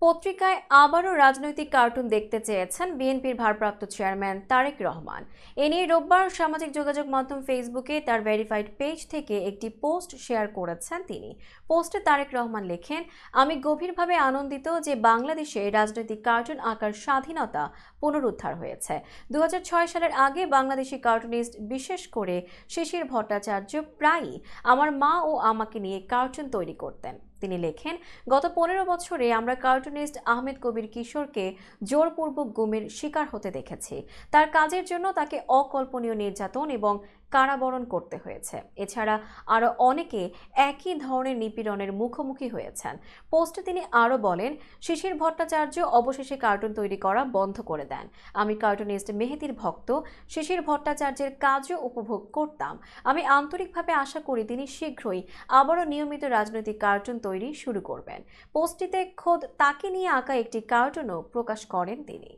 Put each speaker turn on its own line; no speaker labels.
পত্রিকায় আবারও রাজনৈতিক কার্টুন দেখতে চেয়েছেন বিএনপির ভারপ্রাপ্ত চেয়ারম্যান তারেক রহমান। এ নিয়ে রোববার সামাজিক যোগাযোগ মাধ্যম ফেসবুকে তার ভেরিফাইড পেজ থেকে একটি পোস্ট শেয়ার করেছেন তিনি। পোস্টে তারেক রহমান লেখেন, আমি গভীরভাবে আনন্দিত যে বাংলাদেশে রাজনৈতিক কার্টুন আঁকার স্বাধীনতা পুনরুদ্ধার হয়েছে। 2006 সালের আগে বাংলাদেশি কার্টুনিস্ট, বিশেষ করে শিশির ভট্টাচার্য, প্রায়ই আমার মা ও আমাকে নিয়ে কার্টুন তৈরি করতেন। তিনি লেখেন, গত 15 বছরে আমরা কার্টুনিস্ট আহমেদ কবির কিশোরকে জোরপূর্বক গুমের শিকার হতে দেখেছি। তার কাজের জন্য তাকে অকল্পনীয় নির্যাতন এবং কারাবরণ করতে হয়েছে। এছাড়া আরও অনেকে একই ধরনের নিপীড়নের মুখোমুখি হয়েছেন। পোস্টে তিনি আরও বলেন, শিশির ভট্টাচার্য অবশেষে কার্টুন তৈরি করা বন্ধ করে দেন। আমি কার্টুনিস্ট মেহেদীর ভক্ত, শিশির ভট্টাচার্যের কাজও উপভোগ করতাম। আমি আন্তরিকভাবে আশা করি তিনি শীঘ্রই আবারও নিয়মিত রাজনৈতিক কার্টুন তৈরি শুরু করবেন। পোস্টটিতে খোদ তাকে নিয়ে আঁকা একটি কার্টুনও প্রকাশ করেন তিনি।